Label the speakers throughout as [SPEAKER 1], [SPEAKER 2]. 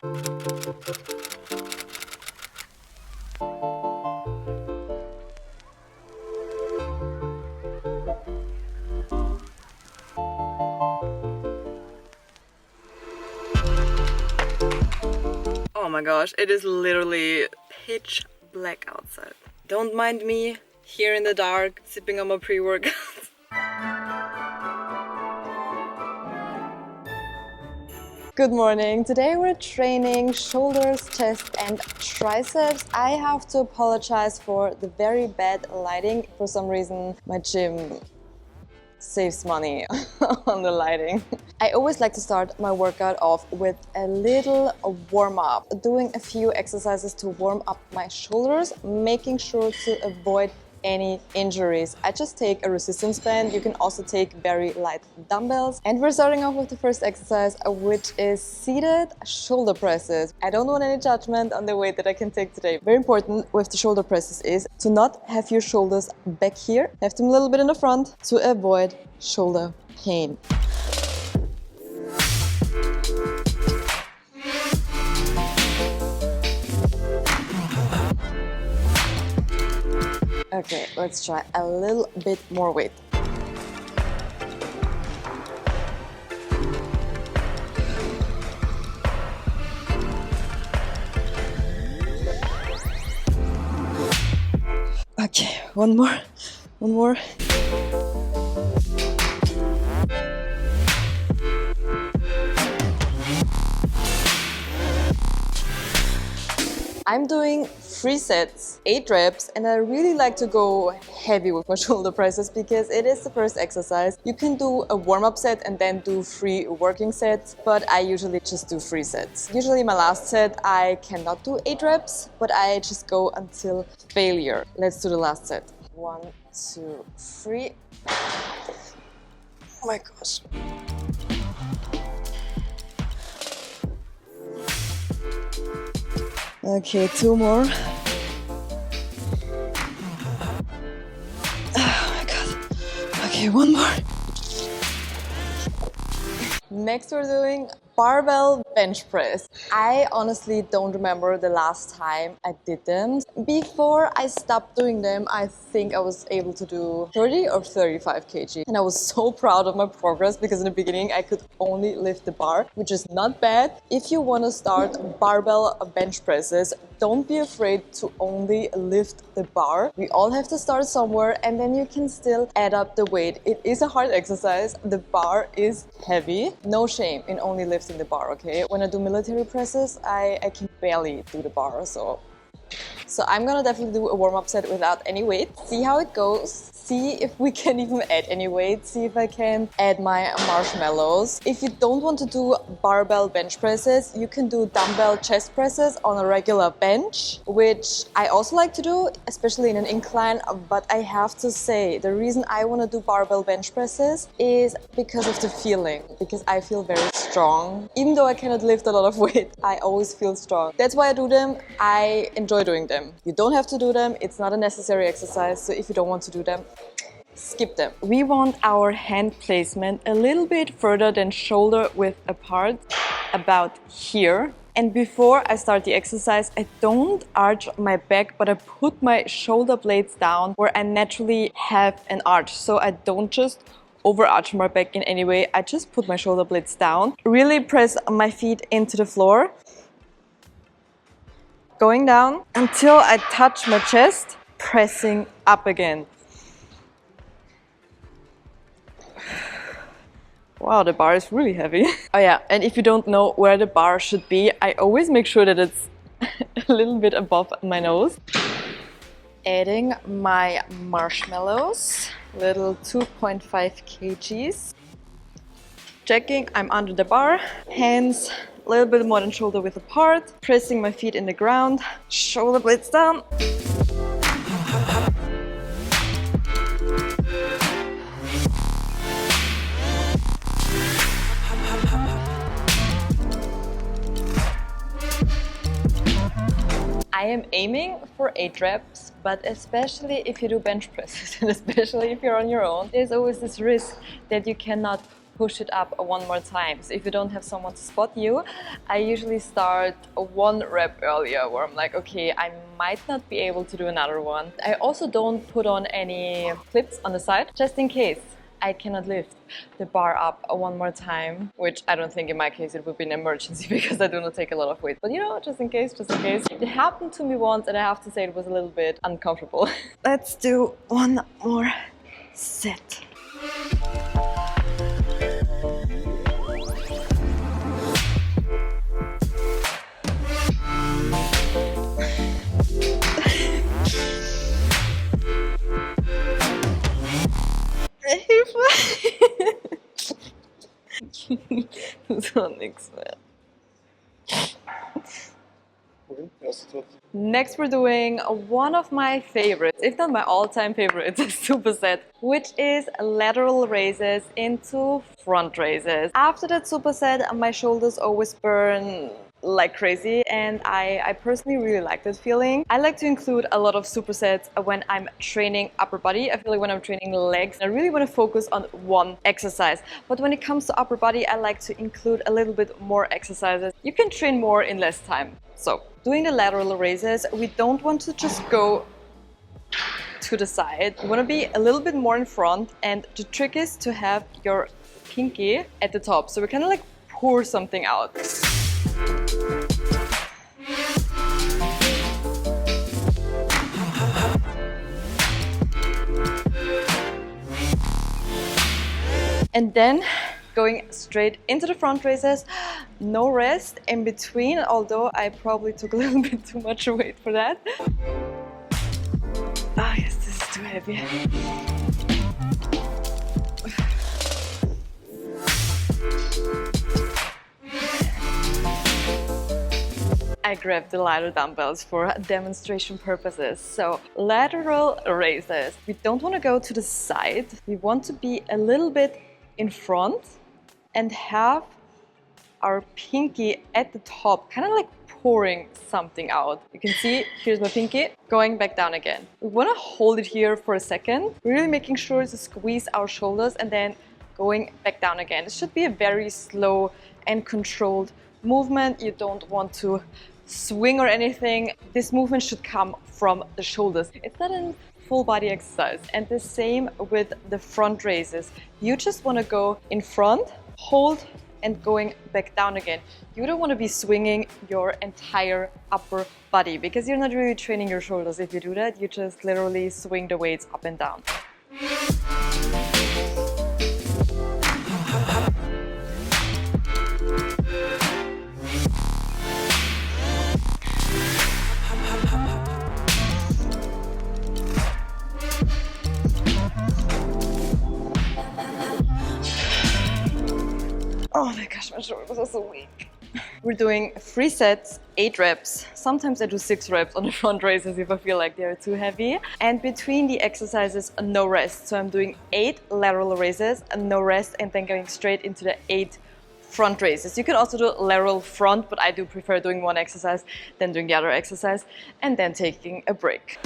[SPEAKER 1] Oh my gosh, it is literally pitch black outside. Don't mind me here in the dark sipping on my pre-workout. Good morning. Today we're training shoulders, chest and triceps. I have to apologize for the very bad lighting. For some reason my gym saves money on the lighting. I always like to start my workout off with a little warm-up, doing a few exercises to warm up my shoulders, making sure to avoid any injuries. I just take a resistance band. You can also take very light dumbbells. And we're starting off with the first exercise, which is seated shoulder presses. I don't want any judgment on the weight that I can take today. Very important with the shoulder presses is to not have your shoulders back here. Have them a little bit in the front to avoid shoulder pain. Okay, let's try a little bit more weight. Okay, one more. I'm doing 3 sets, 8 reps, and I really like to go heavy with my shoulder presses because it is the first exercise. You can do a warm-up set and then do 3 working sets, but I usually just do 3 sets. Usually my last set I cannot do 8 reps, but I just go until failure. Let's do the last set. 1, 2, 3. Oh my gosh. Okay, 2 more. Oh my god. Okay, 1 more. Next we're doing barbell bench press. I honestly don't remember the last time I did them. Before I stopped doing them, I think I was able to do 30 or 35 kg. And I was so proud of my progress because in the beginning I could only lift the bar, which is not bad. If you want to start barbell bench presses, don't be afraid to only lift the bar. We all have to start somewhere and then you can still add up the weight. It is a hard exercise. The bar is heavy. No shame in only lifting the bar, okay? When I do military presses, I can barely do the bar, so I'm gonna definitely do a warm-up set without any weight. See how it goes. See if we can even add any weight. See if I can add my marshmallows. If you don't want to do barbell bench presses, you can do dumbbell chest presses on a regular bench, which I also like to do, especially in an incline. But I have to say, the reason I want to do barbell bench presses is because of the feeling, because I feel very strong. Even though I cannot lift a lot of weight, I always feel strong. That's why I do them. I enjoy doing them. You don't have to do them. It's not a necessary exercise. So if you don't want to do them, skip them. We want our hand placement a little bit further than shoulder width apart, about here. And before I start the exercise, I don't arch my back, but I put my shoulder blades down where I naturally have an arch. So I don't just overarch my back in any way. I just put my shoulder blades down. Really press my feet into the floor. Going down until I touch my chest, pressing up again. Wow, the bar is really heavy. Oh yeah, and if you don't know where the bar should be, I always make sure that it's a little bit above my nose. Adding my marshmallows, little 2.5 kgs. Checking I'm under the bar, hands a little bit more than shoulder width apart, pressing my feet in the ground, shoulder blades down. I am aiming for 8 reps, but especially if you do bench presses and especially if you're on your own, there's always this risk that you cannot push it up one more time. So if you don't have someone to spot you, I usually start one rep earlier where I'm like, okay, I might not be able to do another one. I also don't put on any clips on the side, just in case I cannot lift the bar up one more time, which I don't think in my case it would be an emergency because I do not take a lot of weight. But you know, just in case. It happened to me once and I have to say it was a little bit uncomfortable. Let's do one more set. Så niks mer. Next we're doing one of my favorites, if not my all-time favorite, superset, which is lateral raises into front raises. After that superset, my shoulders always burn like crazy, and I personally really like that feeling. I like to include a lot of supersets when I'm training upper body. I feel like when I'm training legs, I really want to focus on one exercise. But when it comes to upper body, I like to include a little bit more exercises. You can train more in less time. So doing the lateral raises, we don't want to just go to the side. You want to be a little bit more in front, and the trick is to have your pinky at the top. So we kind of like pour something out. And then going straight into the front raises, no rest in between, although I probably took a little bit too much weight for that. Ah, yes, this is too heavy. I grabbed the lighter dumbbells for demonstration purposes. So lateral raises. We don't want to go to the side. We want to be a little bit in front and have our pinky at the top, kind of like pouring something out. You can see, here's my pinky, going back down again. We want to hold it here for a second, really making sure to squeeze our shoulders and then going back down again. It should be a very slow and controlled movement. You don't want to swing or anything. This movement should come from the shoulders. It's not a full body exercise. And the same with the front raises. You just want to go in front, hold, and going back down again. You don't want to be swinging your entire upper body because you're not really training your shoulders. If you do that, you just literally swing the weights up and down. Oh my gosh, my shoulders are so weak. We're doing 3 sets, 8 reps. Sometimes I do 6 reps on the front raises if I feel like they're too heavy. And between the exercises, no rest. So I'm doing 8 lateral raises and no rest, and then going straight into the 8 front raises. You could also do lateral front, but I do prefer doing one exercise, then doing the other exercise, and then taking a break.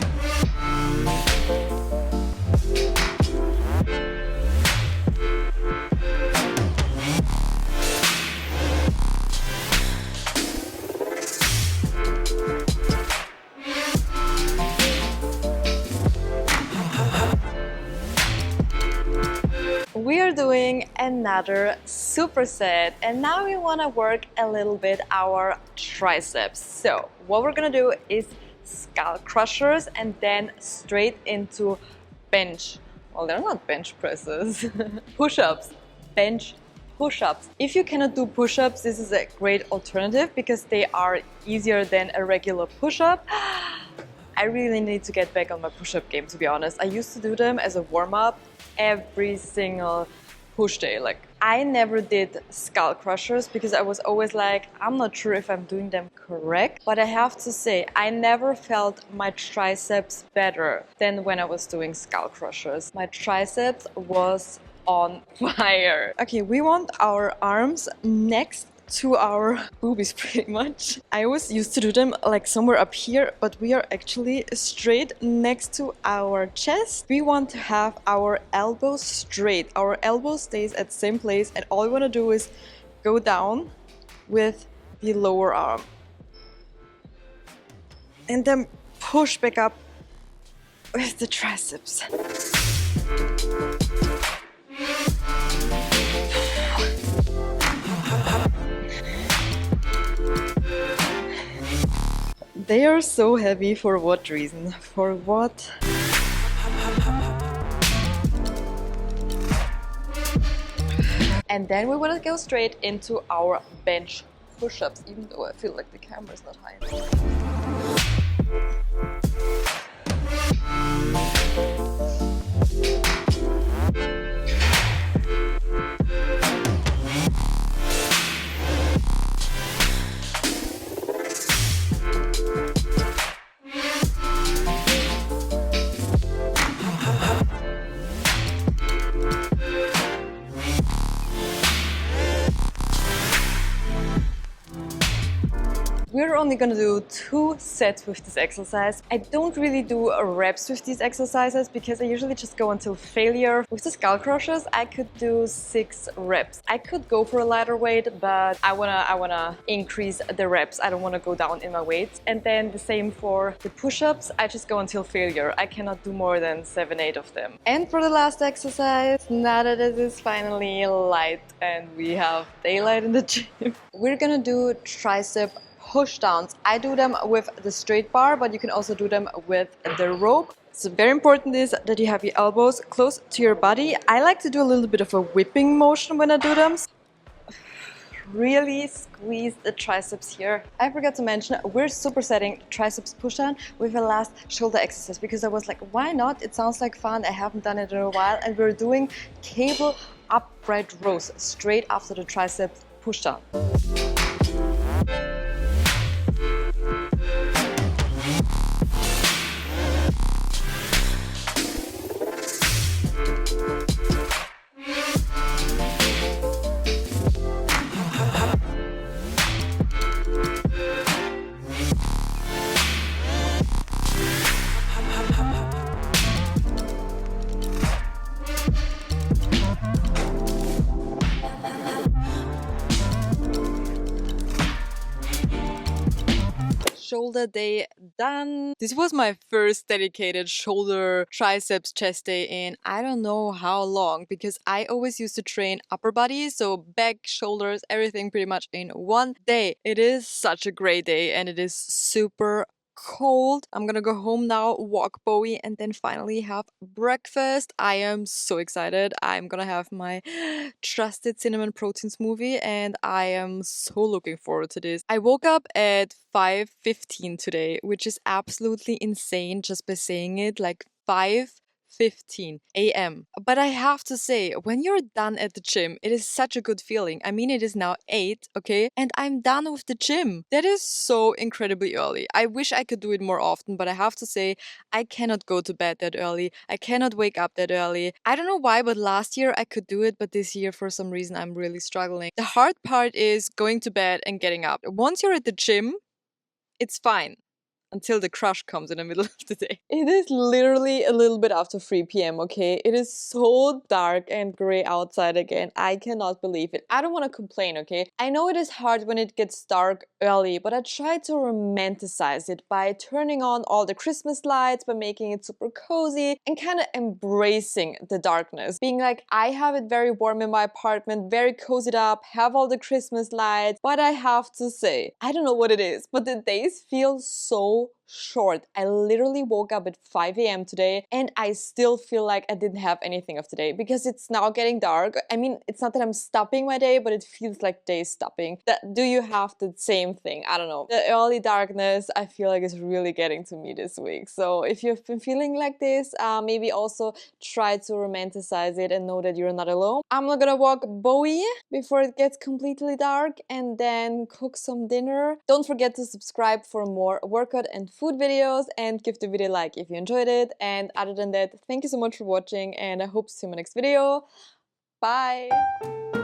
[SPEAKER 1] We are doing another superset, and now we want to work a little bit our triceps. So what we're gonna do is skull crushers and then straight into bench. Well, they're not bench presses. Push-ups, bench push-ups. If you cannot do push-ups, this is a great alternative because they are easier than a regular push-up. I really need to get back on my push-up game, to be honest. I used to do them as a warm-up every single push day. Like, I never did skull crushers because I was always like, I'm not sure if I'm doing them correct. But I have to say, I never felt my triceps better than when I was doing skull crushers. My triceps was on fire. Okay, we want our arms next to our boobies pretty much. I always used to do them like somewhere up here, but we are actually straight next to our chest. We want to have our elbows straight. Our elbow stays at the same place, and all we want to do is go down with the lower arm. And then push back up with the triceps. They are so heavy. For what reason? For what? And then we want to go straight into our bench push-ups, even though I feel like the camera is not high enough. We're only gonna do 2 sets with this exercise. I don't really do reps with these exercises because I usually just go until failure. With the skull crushers, I could do 6 reps. I could go for a lighter weight, but I wanna increase the reps. I don't wanna go down in my weights. And then the same for the push-ups. I just go until failure. I cannot do more than 7, 8 of them. And for the last exercise, now that it is finally light and we have daylight in the gym, we're gonna do tricep push downs. I do them with the straight bar, but you can also do them with the rope. So very important is that you have your elbows close to your body. I like to do a little bit of a whipping motion when I do them. Really squeeze the triceps here. I forgot to mention, we're supersetting triceps push down with a last shoulder exercise because I was like, why not? It sounds like fun. I haven't done it in a while. And we're doing cable upright rows straight after the tricep push down. Shoulder day done. This was my first dedicated shoulder, triceps, chest day in I don't know how long, because I always used to train upper body, so back, shoulders, everything pretty much in one day. It is such a great day and it is super cold. I'm gonna go home now, walk Bowie, and then finally have breakfast. I am so excited. I'm gonna have my trusted cinnamon protein smoothie and I am so looking forward to this. I woke up at 5:15 today, which is absolutely insane just by saying it, like 5:15 a.m. But I have to say, when you're done at the gym, it is such a good feeling. I mean, it is now 8, okay? And I'm done with the gym. That is so incredibly early. I wish I could do it more often, but I have to say, I cannot go to bed that early. I cannot wake up that early. I don't know why, but last year I could do it, but this year, for some reason, I'm really struggling. The hard part is going to bed and getting up. Once you're at the gym, it's fine. Until the crush comes in the middle of the day. It is literally a little bit after 3 p.m, okay? It is so dark and gray outside again. I cannot believe it. I don't want to complain, okay? I know it is hard when it gets dark early, but I try to romanticize it by turning on all the Christmas lights, by making it super cozy, and kind of embracing the darkness. Being like, I have it very warm in my apartment, very cozied up, have all the Christmas lights, but I have to say, I don't know what it is, but the days feel so short. I literally woke up at 5 a.m. today and I still feel like I didn't have anything of today because it's now getting dark. I mean, it's not that I'm stopping my day, but it feels like day stopping. Do you have the same thing? I don't know. The early darkness, I feel like, is really getting to me this week. So if you've been feeling like this, maybe also try to romanticize it and know that you're not alone. I'm not gonna walk Bowie before it gets completely dark and then cook some dinner. Don't forget to subscribe for more workout and food videos and give the video a like if you enjoyed it. And other than that, thank you so much for watching and I hope to see you in my next video. Bye!